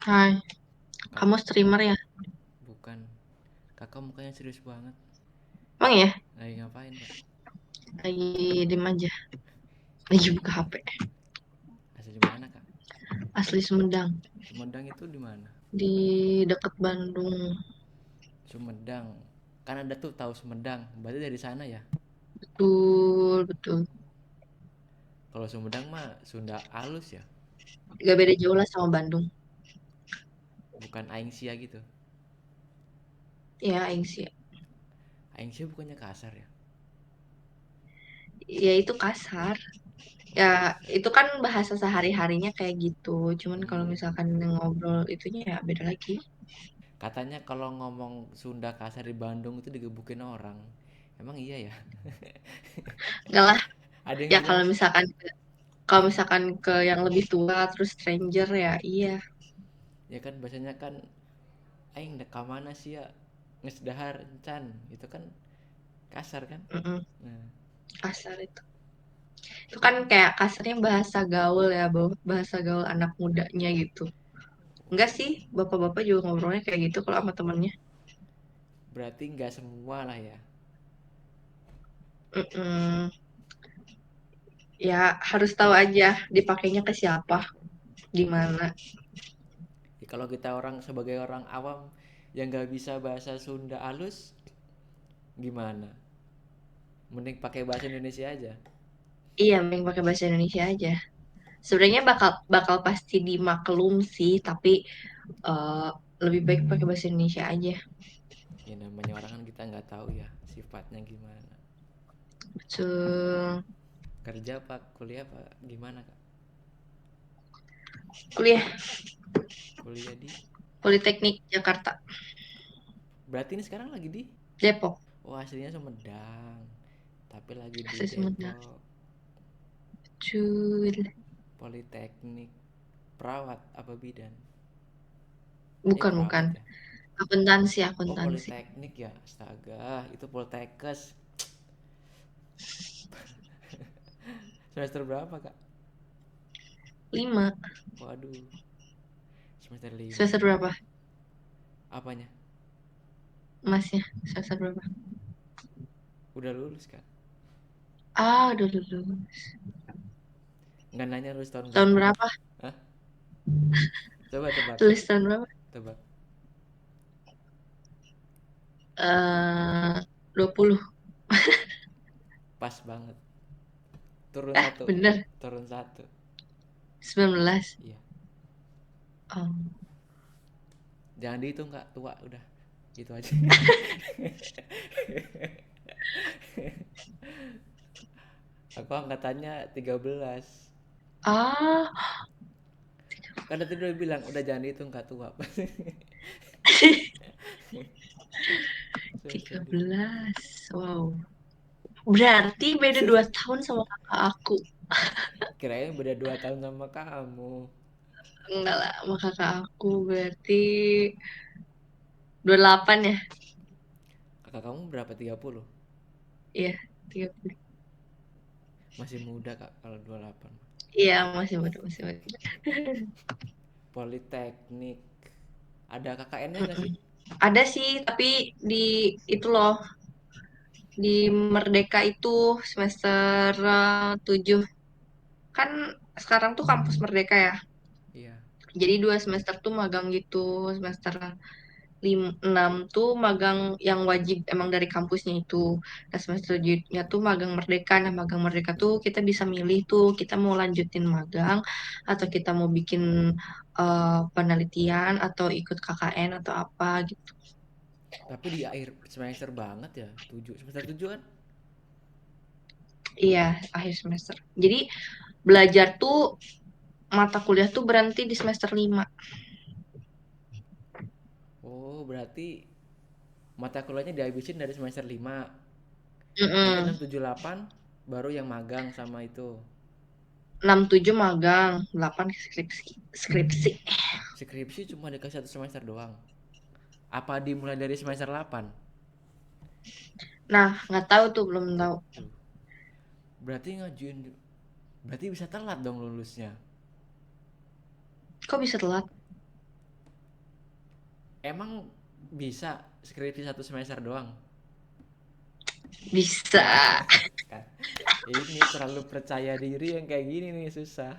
Hai, Kak, kamu streamer ya? bukan. Kakak mukanya serius banget. Emang ya? Lagi ngapain, Kak? Lagi diem aja. Lagi buka HP. Asli mana, Kak? Asli Sumedang. Sumedang itu di mana? Di deket Bandung. Sumedang. Kan ada tuh tahu Sumedang. Berarti dari sana ya? Betul, betul. Kalau Sumedang mah Sunda alus ya? Gak beda jauh lah sama Bandung. Bukan aing sia gitu. Ya, aing sih. Aing sia bukannya kasar ya? Ya itu kasar. Ya, itu kan bahasa sehari-harinya kayak gitu. Cuman kalau Hmm. misalkan ngobrol itunya ya beda lagi. Katanya kalau ngomong Sunda kasar di Bandung itu digebukin orang. Emang iya ya? Enggak lah. Ada yang Ya bilang, kalau misalkan ke yang lebih tua terus stranger ya iya. ya kan biasanya kan aing dek ka mana sih ya? Nges dahar can. Itu kan kasar kan? Mm-mm, Nah, kasar itu. Itu kan kayak kasarnya bahasa gaul ya, bahasa gaul anak mudanya gitu. Enggak sih, bapak-bapak juga ngobrolnya kayak gitu kalau sama temennya. berarti nggak semua lah ya. Mm-mm. Ya harus tahu aja dipakainya ke siapa, di mana. Ya, kalau kita orang sebagai orang awam yang nggak bisa bahasa Sunda alus, gimana? Mending pakai bahasa Indonesia aja. Iya, mending pakai bahasa Indonesia aja. Sebenarnya bakal bakal pasti dimaklum sih, tapi eh, lebih baik pakai bahasa Indonesia aja. Ya namanya orang kan kita nggak tahu ya sifatnya gimana. Betul. Kerja apa, kuliah apa, gimana kak? Kuliah Kuliah di, Politeknik Jakarta, berarti ini sekarang lagi di, Depok. oh aslinya Sumedang, tapi lagi di Asli Sumedang. Depok. Betul. Politeknik, perawat apa bidan? Bukan, bukan. Perawat ya. Akuntansi, Oh akuntansi. politeknik ya, astaga itu poltekes. Semester berapa kak? 5. Waduh, semester 5. Semester berapa? Apanya? Masnya semester berapa? Udah lulus kan? Ah, udah lulus. Nggak nanya lulus tahun Tahun berapa. berapa? Hah? Coba tebak. Lulus tahun berapa? Tebak. 20. Pas banget. Turun satu. Bener. Turun satu. 19. Iya. Oh. Jangan dihitung kak. Tua udah. Gitu aja. Aku angkatannya 13. Ah, Kan tadi udah bilang. Udah jangan dihitung kak tua. Semester tiga 5. belas. Wow. Berarti beda 2 tahun sama kakak aku. Kirain beda 2 tahun sama kamu. Enggak lah, sama kakak aku berarti 28 ya? Kakak kamu berapa? 30? Iya, 30. Masih muda kak kalau 28. Iya, masih muda, masih muda. Politeknik. Ada KKN-nya nggak Mm-mm. sih? Ada sih, tapi di itu loh, di Merdeka itu semester 7. Kan sekarang tuh kampus Merdeka ya. Iya. Jadi 2 semester tuh magang gitu. Semester 6 tuh magang yang wajib emang dari kampusnya itu. Nah semester 7-nya tuh magang Merdeka. Nah magang Merdeka tuh kita bisa milih tuh kita mau lanjutin magang atau kita mau bikin penelitian atau ikut KKN atau apa gitu. Tapi di akhir semester banget ya, 7 semester 7 kan? Iya, akhir semester. Jadi belajar tuh mata kuliah tuh berhenti di semester 5. Oh, berarti mata kuliahnya dihabisin dari semester 5. Nanti Mm-mm. 6 7 8 baru yang magang sama itu. 6 7 magang, 8 skripsi. Skripsi. Skripsi cuma dikasih 1 semester doang. Apa dimulai dari semester 8? Nah, nggak tahu tuh, belum tahu. Tuh. Berarti ngajuin, berarti bisa telat dong lulusnya. Kok bisa telat? Emang bisa skripsi satu semester doang? Bisa. Kan ini terlalu percaya diri yang kayak gini nih susah.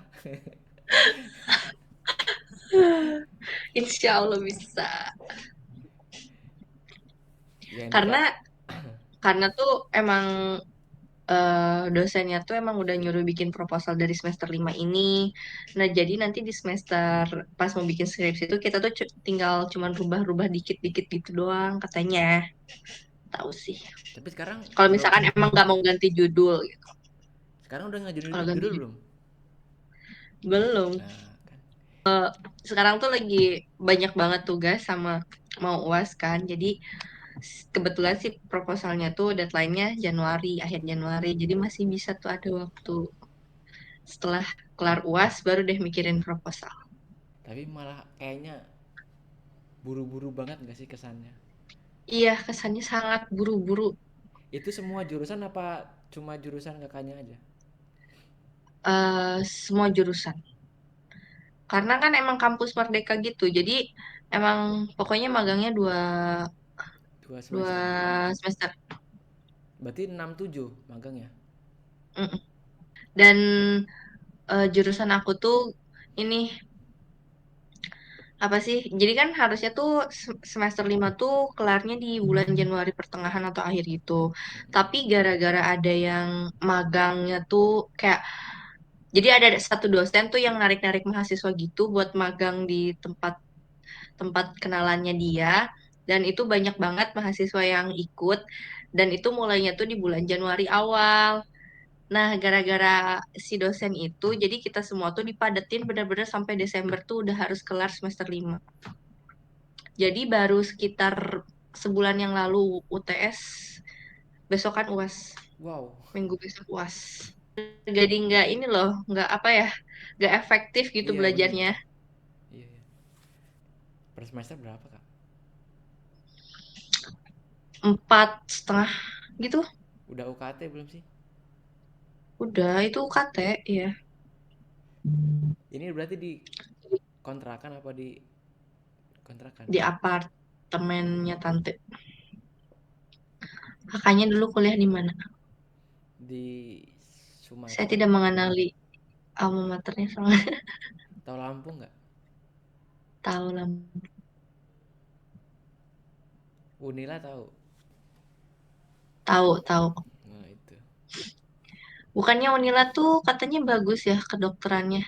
Insya Allah bisa. Ya ini Karena kak. karena tuh emang dosennya tuh emang udah nyuruh bikin proposal dari semester 5 ini. Nah, jadi nanti di semester pas mau bikin skripsi itu kita tuh tinggal cuman rubah-rubah dikit-dikit gitu doang katanya. Tahu sih. Tapi sekarang Kalau belum. misalkan emang nggak mau ganti judul gitu. Sekarang udah nggak judul Kalau ganti judul judul belum? belum. Nah kan. Sekarang tuh lagi banyak banget tugas sama mau UAS kan. Jadi kebetulan sih proposalnya tuh deadline-nya Januari, akhir Januari. Jadi masih bisa tuh ada waktu. Setelah kelar UAS baru deh mikirin proposal. Tapi malah kayaknya buru-buru banget nggak sih kesannya? Iya, kesannya sangat buru-buru. Itu semua jurusan apa cuma jurusan kakaknya aja? Semua jurusan. Karena kan emang kampus Merdeka gitu. Jadi emang pokoknya magangnya dua, 2 semester. dua semester. Berarti 6 7 magangnya. Mm-mm. Dan jurusan aku tuh ini apa sih? Jadi kan harusnya tuh semester 5 tuh kelarnya di bulan Januari pertengahan atau akhir gitu. Tapi gara-gara ada yang magangnya tuh kayak jadi ada satu dosen tuh yang narik-narik mahasiswa gitu buat magang di tempat tempat kenalannya dia dan itu banyak banget mahasiswa yang ikut dan itu mulainya tuh di bulan Januari awal. Nah, gara-gara si dosen itu, jadi kita semua tuh dipadetin benar-benar sampai Desember tuh udah harus kelar semester 5. Jadi baru sekitar sebulan yang lalu UTS, besok kan UAS, Wow. minggu besok UAS. Jadi nggak ini loh, nggak apa ya, nggak efektif gitu Iya bener. belajarnya. Iya, iya. Per semester berapa kak? 4,5 gitu. Udah UKT belum sih? Udah, itu UKT ya. Ini berarti di kontrakan apa di kontrakan? Di apartemennya tante. Kakaknya dulu kuliah di mana? Di Saya Sumatera. tidak mengenali alma maternya sama Tahu Lampung nggak? tahu lah. Unila tahu. Tahu, tahu. Nah itu. Bukannya Unila tuh katanya bagus ya kedokterannya.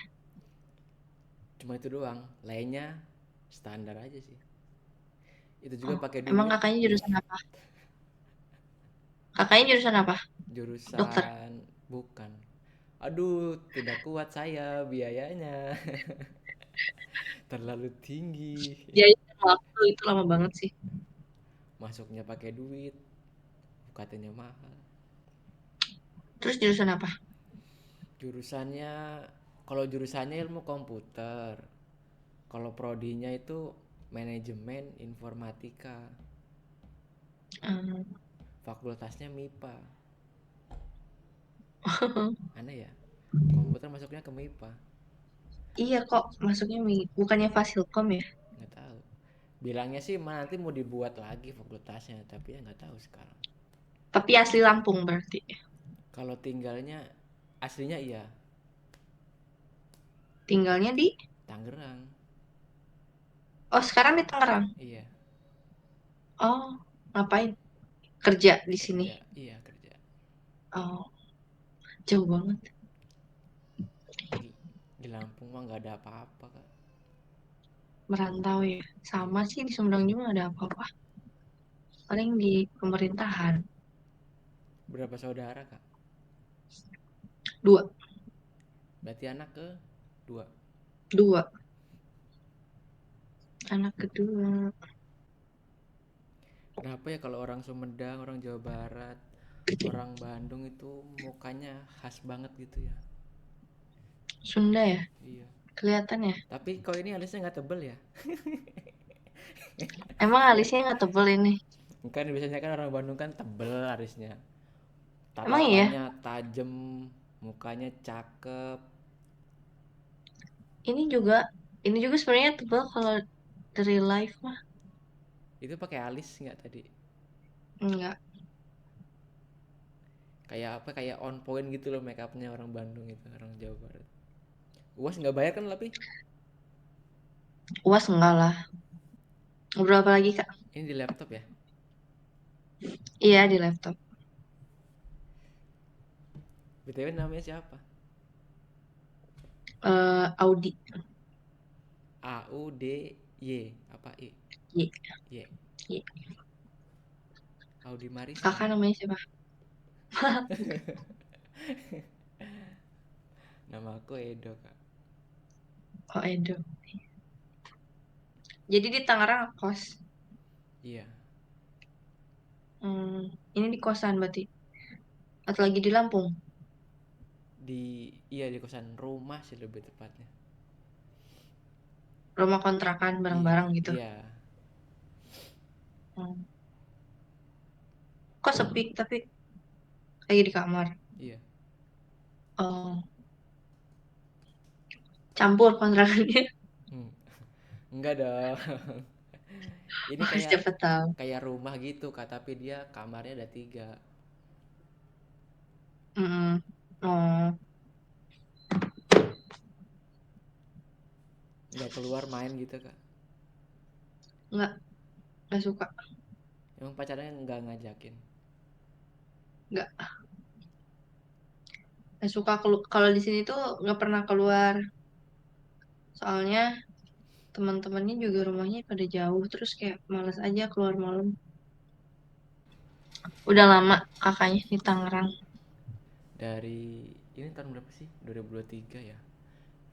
Cuma itu doang. Lainnya standar aja sih. Itu juga Oh, pakai emang duit. kakaknya jurusan apa? Kakaknya jurusan apa? Dokter. Jurusan bukan. Aduh, tidak kuat saya biayanya. Terlalu tinggi. Ya, waktu itu lama banget sih. Masuknya pakai duit, UKT-nya mahal. Terus jurusan apa? Jurusannya kalau jurusannya ilmu komputer. Kalau prodinya itu manajemen informatika. Hmm. Fakultasnya MIPA. Aneh ya? Komputer masuknya ke MIPA. Iya kok masuknya bukannya Fasilkom ya? Nggak tahu. Bilangnya sih nanti mau dibuat lagi fakultasnya, tapi ya nggak tahu sekarang. Tapi asli Lampung berarti. Kalau tinggalnya aslinya iya, Tinggalnya di. Tangerang. Oh, sekarang di Tangerang. Iya, Oh, ngapain? Kerja di sini. kerja. Iya, kerja. Oh, jauh banget. Di, di Lampung mah nggak ada apa-apa, Kak. Merantau ya. Iya. Sama sih di Sumedang juga nggak ada apa-apa. Paling di pemerintahan. Berapa saudara, Kak? Dua. Berarti anak ke dua. Dua. Anak kedua. Kenapa ya kalau orang Sumedang, orang Jawa Barat, orang Bandung itu mukanya khas banget gitu ya? Sunda ya. Iya. Kelihatan ya. Tapi kau ini alisnya nggak tebel ya? Emang alisnya nggak tebel ini. Kan biasanya kan orang Bandung kan tebel alisnya. Emang iya. Tatapannya tajam, mukanya cakep. Ini juga. Ini juga sebenarnya tebel kalau dari live mah. Itu pakai alis nggak tadi? Enggak. Kayak apa? Kayak on point gitu loh make upnya orang Bandung itu, orang Jawa Barat. UAS nggak bayar kan tapi? UAS enggak lah. Berapa lagi, Kak? Ini di laptop ya? Iya, di laptop. BTW namanya siapa? Audi. AUDY apa I? Y. Y. Y. Audi Marisa. Kakak namanya siapa? Nama aku Edo kak. Oh, Edo. Jadi di Tangerang kos. Iya. Hmm, ini di kosan berarti. Atau lagi di Lampung? Iya di kosan rumah sih lebih tepatnya. Rumah kontrakan Iya, bareng-bareng gitu. iya, Hmm. Kok sepi tapi lagi di kamar. iya. Oh, campur kontrakannya. Hmm. Enggak dong. Ini Oh, kayak siapa tahu. kayak rumah gitu kak, tapi dia kamarnya ada 3. Mm-mm. Oh, Nggak keluar main gitu kak. nggak, nggak suka. Emang pacarnya nggak ngajakin. Nggak, nggak suka kalau di sini tuh nggak pernah keluar. Soalnya teman-temannya juga rumahnya pada jauh. Terus kayak males aja keluar malam. Udah lama kakaknya di Tangerang. Dari ini tahun berapa sih? 2023 ya.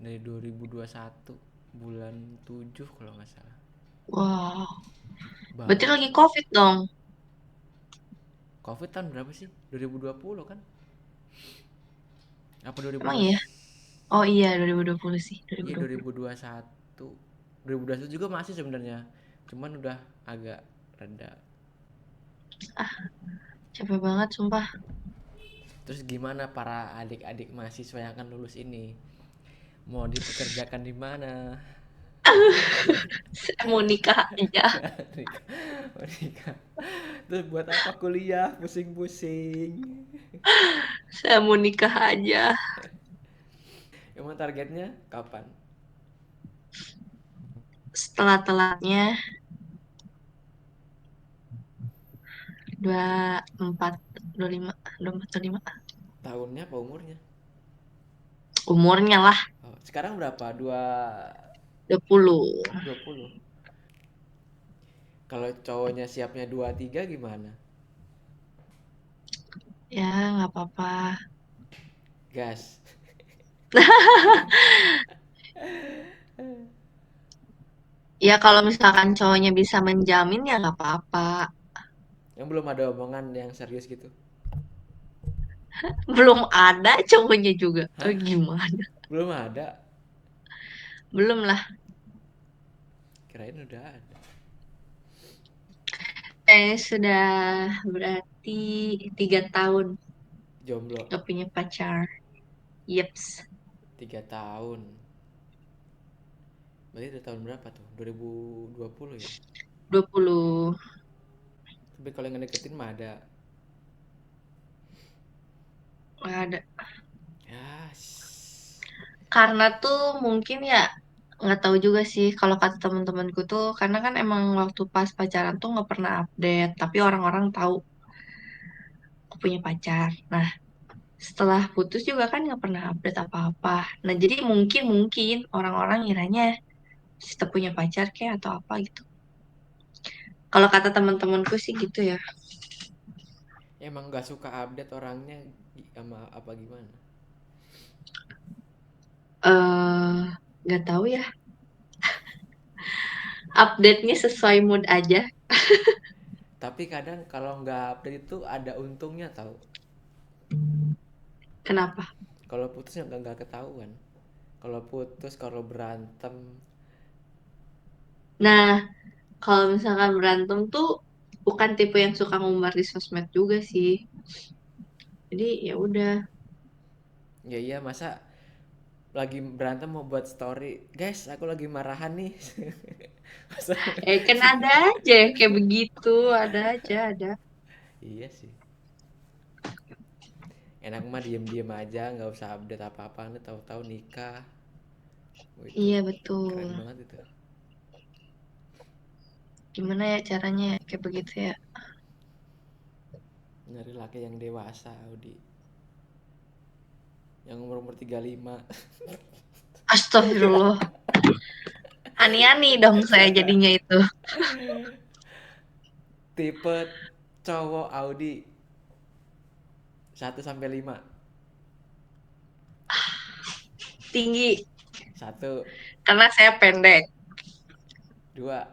Dari 2021 bulan 7 kalau nggak salah. Wah, berarti Baru lagi COVID dong. Covid tahun berapa sih? 2020 kan? Apa Emang iya? 2021? Oh iya, 2020 sih, Iya 2020. 2021. 2021 juga masih sebenarnya. Cuman udah agak reda. Ah, capek banget sumpah. Terus gimana para adik-adik mahasiswa yang akan lulus ini? Mau dipekerjakan di mana? Saya mau nikah aja. Nikah. Mau nikah. Terus buat apa kuliah? Pusing-pusing. Saya mau nikah aja. Emang targetnya kapan? Setelah telatnya 24, 25, 24, 25. Tahunnya apa umurnya? Umurnya lah Oh, sekarang berapa? 20. 20. Kalau cowoknya siapnya 23 gimana? Ya, nggak apa-apa. Gas. Ya, kalau misalkan cowoknya bisa menjamin ya nggak apa-apa. Yang belum ada omongan yang serius gitu. Belum ada cowoknya juga. Hah? Gimana? Belum ada. Belum lah. Kirain udah ada. Sudah berarti 3 tahun Jomblo. gak punya pacar. Yeps. 3 tahun. Berarti udah tahun berapa tuh? 2020 ya? 20. Tapi kalau yang ngedeketin mah ada. Nggak ada. Ya. Karena tuh mungkin ya nggak tahu juga sih kalau kata teman-temanku tuh karena kan emang waktu pas pacaran tuh nggak pernah update tapi orang-orang tahu aku punya pacar. Nah setelah putus juga kan nggak pernah update apa-apa. Nah jadi mungkin mungkin orang-orang ngiranya kita punya pacar kayak atau apa gitu. Kalau kata teman-temanku sih gitu ya. Emang gak suka update orangnya sama apa gimana? Nggak tahu ya. Update-nya sesuai mood aja. Tapi kadang kalau nggak update itu ada untungnya tau. Kenapa? Kalau putus nggak ketahuan. Kalau putus, kalau berantem. Nah kalau misalkan berantem tuh bukan tipe yang suka ngumbar di sosmed juga sih. Jadi ya udah. Ya iya masa lagi berantem mau buat story, guys aku lagi marahan nih. Masa- Kan ada aja yang kayak begitu, ada aja, ada. iya sih, enak mah diem-diem aja nggak usah update apa-apa, nih tahu-tahu nikah. Oh, itu Iya betul. keren banget itu. Gimana ya caranya ya kayak begitu ya? Nyari laki yang dewasa, Audi, yang umur-umur 35. Astagfirullah. Ani-ani dong saya jadinya itu. Tipe cowok Audi 1 sampai 5. Tinggi. Satu, Karena saya pendek. dua,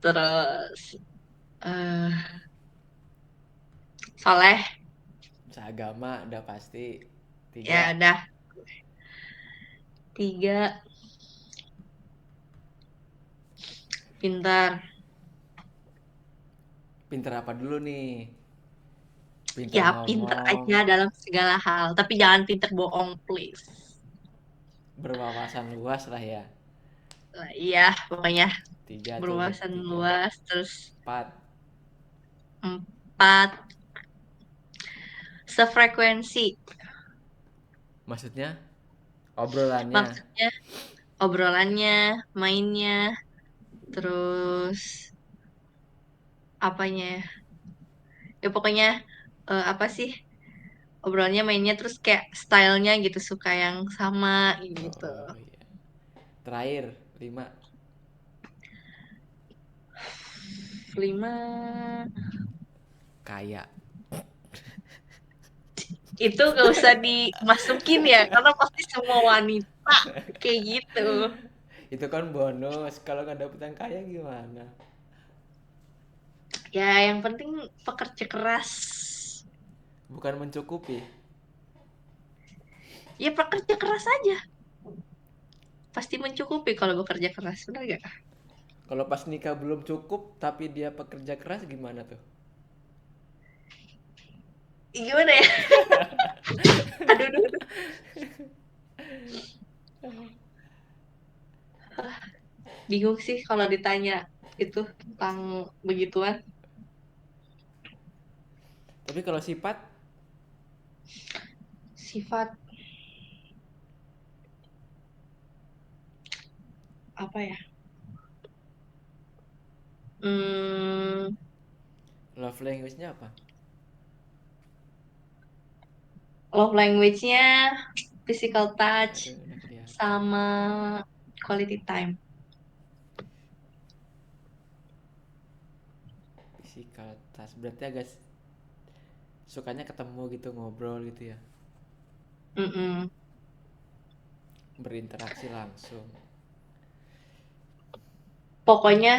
Terus eh soleh. seagama udah pasti. Tiga, Ya udah. 3, pintar. pinter apa dulu nih? Pinter Ya pintar ngomong, aja dalam segala hal. Tapi jangan pintar bohong, please. berwawasan luas lah ya. Nah, iya, pokoknya Tiga tuh udah berwawasan tiga. luas. Terus 4, 4, sefrekuensi. maksudnya obrolannya. Maksudnya obrolannya, mainnya, terus apanya ya? Ya pokoknya apa sih? Obrolannya mainnya terus kayak stylenya gitu suka yang sama gitu. Oh iya. Terakhir 5, 5 kaya. itu gak usah dimasukin ya karena pasti semua wanita kayak gitu. Itu kan bonus, kalau nggak dapet yang kaya gimana? Ya yang penting pekerja keras. Bukan mencukupi. Ya pekerja keras aja. Pasti mencukupi kalau bekerja keras, benar gak? Kalau pas nikah belum cukup tapi dia pekerja keras gimana tuh? Gimana ya? Aduh, aduh, aduh. Bingung sih kalau ditanya itu tentang begituan. Tapi kalau sifat, Sifat apa ya? Hmm, love language-nya apa? love language-nya physical touch Aduh, udah kelihatan. sama quality time. Physical touch berarti agak sukanya ketemu gitu, ngobrol gitu ya. Mm-mm. Berinteraksi langsung. Pokoknya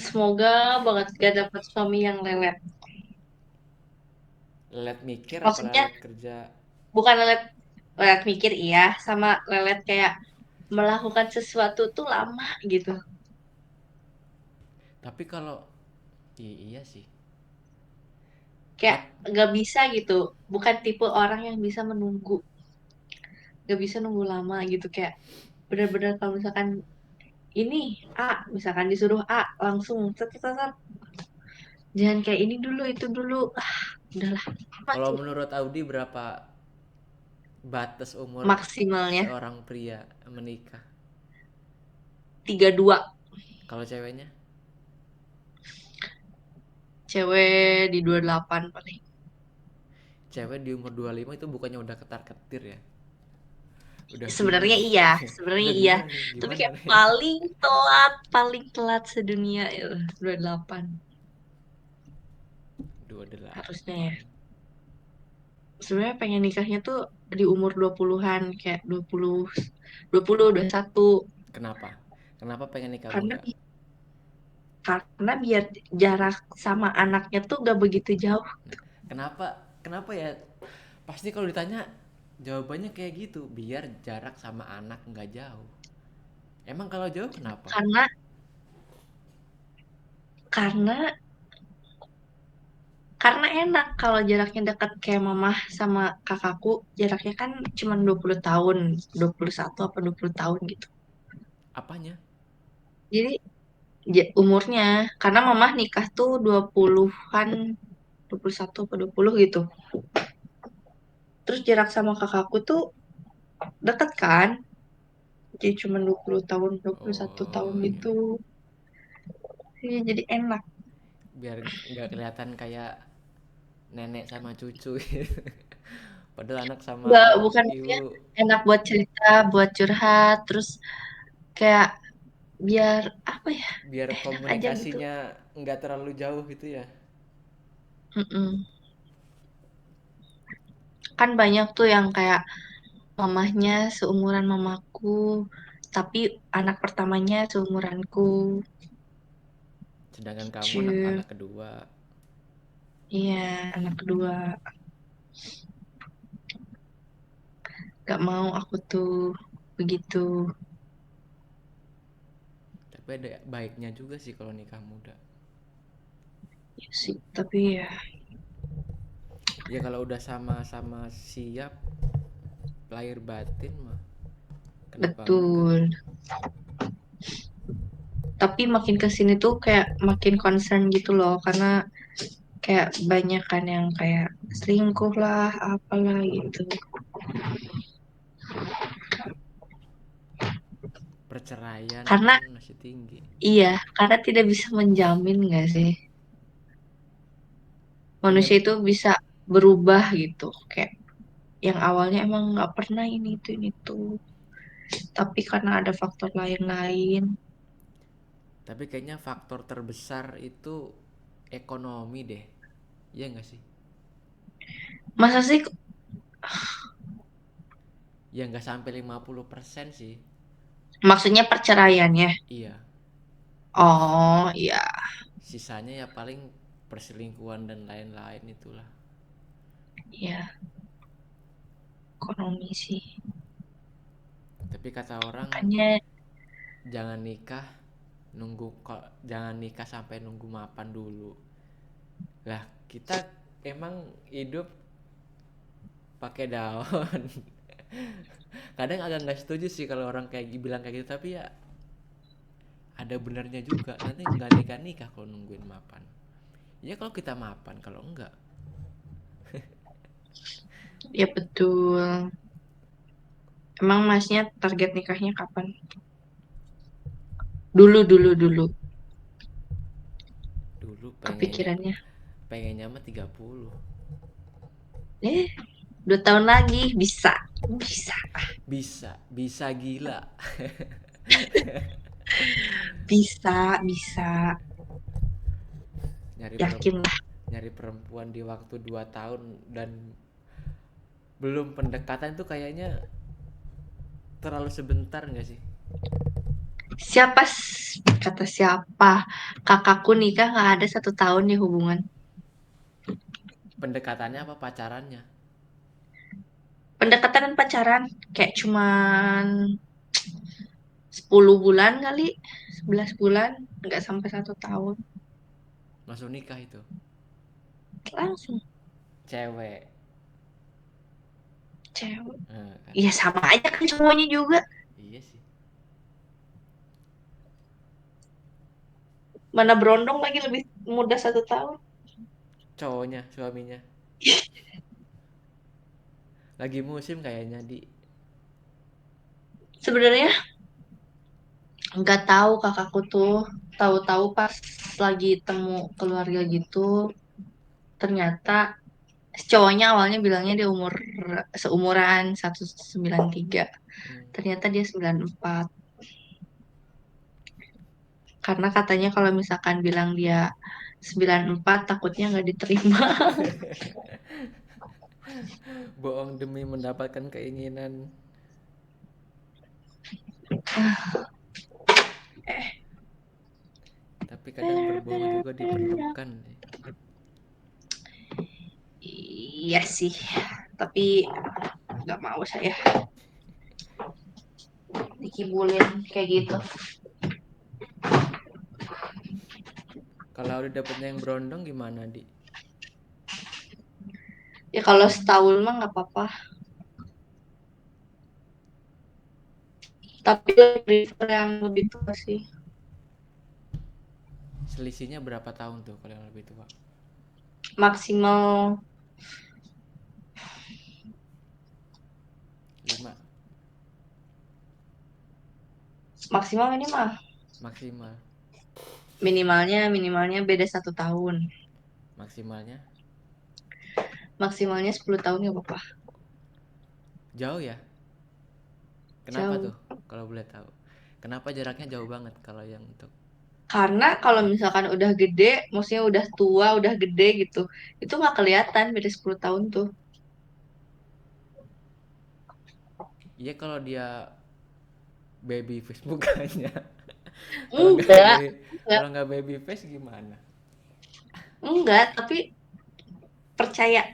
semoga banget gak dapet suami yang lelet. Lelet mikir apa Maksudnya lelet kerja? bukan lelet, lelet mikir iya, sama lelet kayak melakukan sesuatu tuh lama gitu. Tapi kalau iya sih. Kayak Tap, gak bisa gitu. Bukan tipe orang yang bisa menunggu. Gak bisa nunggu lama gitu. Kayak benar-benar kalau misalkan ini A, misalkan disuruh A langsung set, set, set, set. Jangan kayak ini dulu, itu dulu. Ah, udahlah. kalau Masih menurut Audi berapa batas umur maksimalnya seorang pria menikah? 32. Kalau ceweknya? Cewek di 28 paling. Cewek di umur 25 itu bukannya udah ketar-ketir ya? Udah Sebenarnya bingung. iya, sebenarnya Udah iya. bingung nih, Tapi gimana kayak nih? paling telat sedunia ya 28 harusnya ya. 28. Sebenarnya pengen nikahnya tuh di umur 20-an kayak 20, 20, 21 Kenapa? Kenapa pengen nikah karena muda? karena biar jarak sama anaknya tuh gak begitu jauh. Nah, kenapa? Kenapa ya? Pasti kalau ditanya jawabannya kayak gitu, biar jarak sama anak nggak jauh. Emang kalau jauh kenapa? Karena Karena enak kalau jaraknya dekat kayak mamah sama kakakku, jaraknya kan cuma 20 tahun, 21 apa 20 tahun gitu. Apanya? Jadi umurnya, karena mamah nikah tuh 20-an, 21 apa 20 gitu. Terus jarak sama kakakku tuh deket kan, jadi cuma 20 tahun, 21 tahun Oh iya, gitu. Iya, jadi enak. biar nggak kelihatan kayak nenek sama cucu gitu. Padahal anak sama Nggak, bukan maksudnya ibu, enak buat cerita, buat curhat, terus kayak biar apa ya, biar enak aja gitu. komunikasinya nggak terlalu jauh gitu ya. Mm-mm. Kan banyak tuh yang kayak mamahnya seumuran mamaku, tapi anak pertamanya seumuranku. Sedangkan kamu anak Cie, anak kedua. iya, anak kedua. Gak mau aku tuh begitu. Tapi ada baiknya juga sih kalau nikah muda. Ya sih, tapi ya Ya kalau udah sama-sama siap lahir batin mah, kenapa enggak? betul. Tapi makin ke sini tuh kayak makin concern gitu loh, karena kayak banyak kan yang kayak selingkuh lah, apalah gitu. Perceraian kan Karena masih tinggi. iya, karena tidak bisa menjamin gak sih, Punya manusia itu bisa berubah gitu. Kayak yang awalnya emang nggak pernah ini tuh, tapi karena ada faktor lain-lain. Tapi kayaknya faktor terbesar itu ekonomi deh. Iya nggak sih? Masa sih, Ya nggak sampai 50% sih. maksudnya perceraiannya? Iya. Oh iya, Sisanya ya paling perselingkuhan dan lain-lain itulah. iya, ekonomi sih. Tapi kata orang Makanya jangan nikah jangan nikah sampai nunggu mapan dulu. Lah, kita emang hidup pakai daun. Kadang agak nggak setuju sih kalau orang kayak bilang kayak gitu, tapi ya ada benarnya juga. Nanti nggak nikah nikah kalau nungguin mapan. Ya kalau kita mapan, kalau enggak. ya betul. Emang masnya target nikahnya kapan? Dulu, dulu, dulu. Dulu Kepikirannya. pengennya mah 30. Eh, 2 tahun lagi bisa, bisa, Bisa gila. bisa, bisa. Nyari Yakin lah. nyari perempuan di waktu 2 tahun dan belum pendekatan itu kayaknya terlalu sebentar nggak sih? Siapa, kata siapa? Kakakku nikah nggak ada 1 tahun di hubungan. Pendekatannya apa pacarannya? Pendekatan dan pacaran kayak cuman 10 bulan kali, 11 bulan, nggak sampai 1 tahun. Langsung nikah itu. Langsung Cewek. cewek. Kan. Iya sama aja kan semuanya juga. Iya sih. Mana berondong lagi lebih muda 1 tahun. Cowoknya, suaminya. Lagi musim kayaknya di. Sebenarnya nggak tahu kakakku tuh, tahu-tahu pas lagi temu keluarga gitu, ternyata si cowoknya awalnya bilangnya dia seumuran 193, Hmm. ternyata dia 94. Karena katanya kalau misalkan bilang dia 94 takutnya nggak diterima. Bohong demi mendapatkan keinginan. Tapi kadang berbohong juga diperlukan. Iya sih, tapi nggak mau saya dikibulin kayak gitu. Kalau udah dapetnya yang berondong gimana di? Ya kalau setahun mah nggak apa-apa. Tapi lebih prefer yang lebih tua sih. Selisihnya berapa tahun tuh kalau yang lebih tua? Maksimal 5 maksimal ini mah maksimal. minimalnya beda 1 tahun. Maksimalnya Maksimalnya 10 tahun nggak apa-apa. jauh ya. Kenapa Jauh. tuh kalau boleh tahu? Kenapa jaraknya jauh banget kalau yang untuk Karena kalau misalkan udah gede, maksudnya udah tua, udah gede gitu, itu nggak kelihatan beda 10 tahun tuh. iya kalau dia baby face bukannya. Kalau nggak Enggak, baby, enggak, kalau nggak baby face gimana? enggak, tapi percaya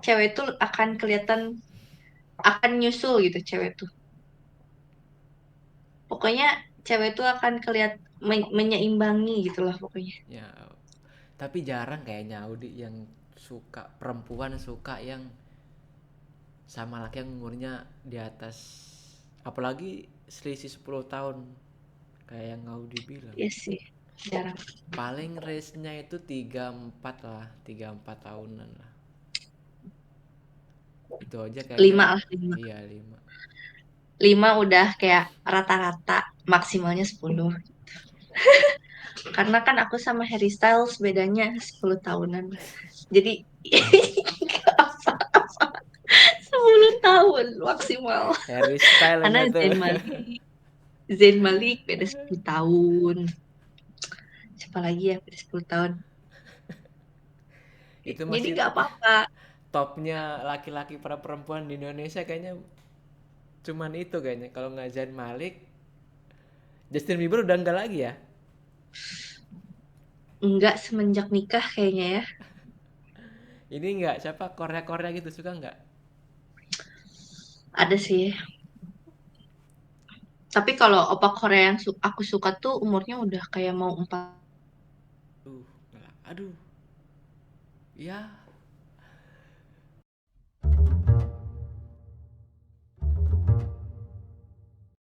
cewek tuh akan kelihatan, akan nyusul gitu cewek tuh. Pokoknya cewek tuh akan kelihatan menyeimbangi gitu lah pokoknya. Ya, tapi jarang kayaknya Audi yang suka perempuan suka yang sama laki yang umurnya di atas, apalagi selisih 10 tahun kayak yang Audi bilang. Iya sih, jarang. Paling race-nya itu 34 lah, 34 tahunan lah. Itu aja kayaknya. 5 lah, 5. Iya 5. 5 udah kayak rata-rata, maksimalnya 10. Karena kan aku sama Harry Styles bedanya 10 tahunan. Jadi 10 tahun maksimal. Harry Karena stylenya tuh. Zayn Malik beda 10 tahun. Siapa lagi ya beda 10 tahun. Itu Jadi masih gak apa-apa. topnya laki-laki para perempuan di Indonesia kayaknya, cuman itu kayaknya. Kalau nggak Zayn Malik, Justin Bieber udah enggak lagi ya. Enggak semenjak nikah kayaknya ya. Ini nggak siapa, Korea Korea gitu suka nggak? Ada sih. Tapi kalau opa Korea yang aku suka tuh umurnya udah kayak mau 4. Aduh, aduh, ya